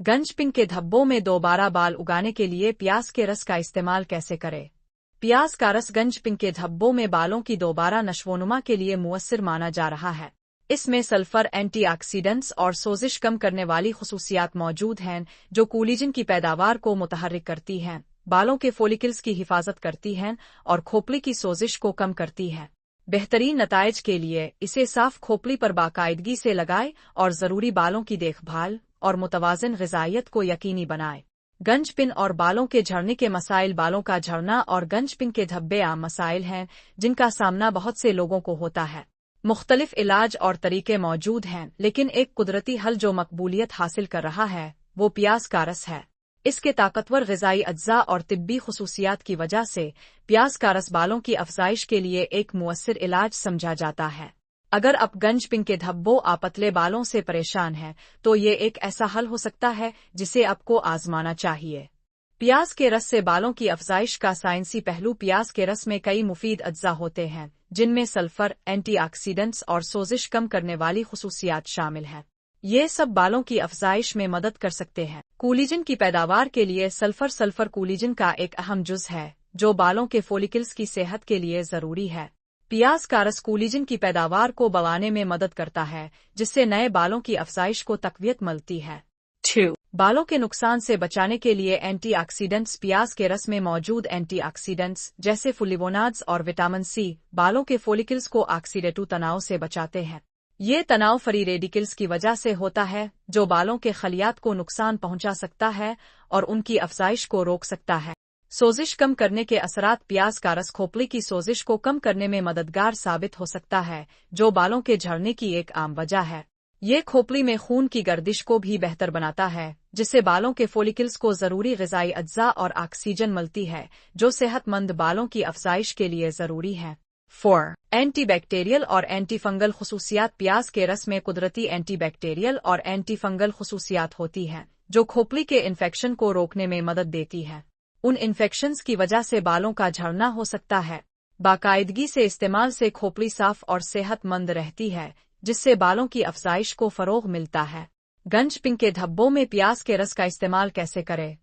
गंजपिंग के धब्बों में दोबारा बाल उगाने के लिए प्याज के रस का इस्तेमाल कैसे करें? प्याज का रस गंजपिंग के धब्बों में बालों की दोबारा नशोनुमा के लिए मुअस्सिर माना जा रहा है। इसमें सल्फर, एंटीऑक्सीडेंट्स और सोजिश कम करने वाली खुसूसियात मौजूद हैं जो कोलेजन की पैदावार को मुतहर्रिक करती हैं, बालों के फॉलिकल्स की हिफाजत करती हैं और खोपड़ी की सोजिश को कम करती हैं। बेहतरीन नताइज के लिए इसे साफ खोपड़ी पर बाकायदगी से लगाएं और ज़रूरी बालों की देखभाल और मुतवाज़िन ग़िज़ाइयत को यकीनी बनाएं। गंजपिन और बालों के झड़ने के मसाइल। बालों का झड़ना और गंजपिन के धब्बे आम मसाइल हैं जिनका सामना बहुत से लोगों को होता है। मुख्तलिफ इलाज और तरीके मौजूद हैं, लेकिन एक कुदरती हल जो मकबूलियत हासिल कर रहा है वो प्याज का रस है। इसके ताकतवर ग़िज़ाई अज्जा और तिब्बी खुसूसियात की वजह से प्याज का रस बालों की अफजाइश के लिए एक मुअस्सिर इलाज समझा जाता है। अगर आप गंजपिन के धब्बों या पतले बालों से परेशान हैं तो ये एक ऐसा हल हो सकता है जिसे आपको आजमाना चाहिए। प्याज के रस से बालों की अफजाइश का साइंसी पहलू। प्याज के रस में कई मुफीद अज्जा होते हैं जिनमें सल्फर, एंटीऑक्सीडेंट्स और सोजिश कम करने वाली खुसूसियात शामिल हैं। ये सब बालों की अफजाइश में मदद कर सकते हैं। कोलेजन की पैदावार के लिए सल्फर कोलेजन का एक अहम जुज़ है जो बालों के फॉलिकल्स की सेहत के लिए ज़रूरी है। प्याज का रस कोलेजन की पैदावार को बढ़ाने में मदद करता है जिससे नए बालों की अफजाइश को तक़वियत मिलती है। 2. बालों के नुकसान से बचाने के लिए एंटीऑक्सीडेंट्स। प्याज के रस में मौजूद एंटीऑक्सीडेंट्स जैसे फ्लेवोनॉइड्स और विटामिन सी बालों के फॉलिकल्स को ऑक्सीडेटिव तनाव से बचाते हैं। ये तनाव फ्री रेडिकल्स की वजह से होता है जो बालों के खलियात को नुकसान पहुंचा सकता है और उनकी अफजाइश को रोक सकता है। सोजिश कम करने के असरात। प्याज का रस खोपड़ी की सोजिश को कम करने में मददगार साबित हो सकता है जो बालों के झड़ने की एक आम वजह है। ये खोपड़ी में खून की गर्दिश को भी बेहतर बनाता है जिससे बालों के फॉलिकल्स को ज़रूरी ग़िज़ाई अज्जा और ऑक्सीजन मिलती है जो सेहतमंद बालों की अफजाइश के लिए ज़रूरी है। 4. एंटीबैक्टीरियल और एंटीफंगल खुसूसियात। प्याज के रस में कुदरती एंटीबैक्टीरियल और एंटीफंगल खुसूसियात होती हैं जो खोपड़ी के इन्फेक्शन को रोकने में मदद देती है। उन इन्फेक्शंस की वजह से बालों का झड़ना हो सकता है। बाकायदगी से इस्तेमाल से खोपड़ी साफ और सेहतमंद रहती है जिससे बालों की अफजाइश को फ़रोग़ मिलता है। गंजपिन के धब्बों में प्याज के रस का इस्तेमाल कैसे करें?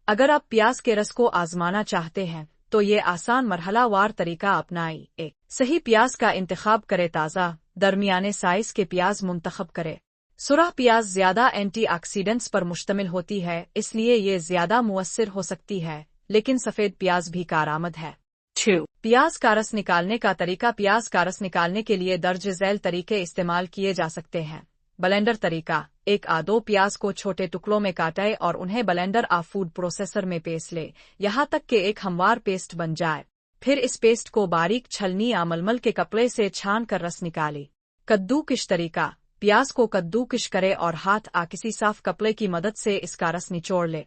अगर आप प्याज के रस को आजमाना चाहते हैं तो ये आसान मरहलावार तरीका अपनाएं। 1. सही प्याज का इंतखाब करें। ताज़ा दरमियाने साइज के प्याज मुंतखब करें। सुरख प्याज ज़्यादा एंटीऑक्सीडेंट्स पर मुश्तमिल होती है इसलिए ये ज़्यादा मुअस्सिर हो सकती है, लेकिन सफ़ेद प्याज भी कारआमद है। 2. प्याज का रस निकालने का तरीका। प्याज का रस निकालने के लिए दर्ज झैल तरीके इस्तेमाल किए जा सकते हैं। ब्लेंडर तरीका। 1 या 2 प्याज को छोटे टुकड़ों में काटें और उन्हें ब्लेंडर या फूड प्रोसेसर में पीस लें यहाँ तक कि एक हमवार पेस्ट बन जाए। फिर इस पेस्ट को बारीक छलनी या मलमल के कपड़े से छान कर रस निकालें। कद्दूकश तरीका। प्याज को कद्दूकश करें और हाथ या किसी साफ कपड़े की मदद से इसका रस निचोड़ लें।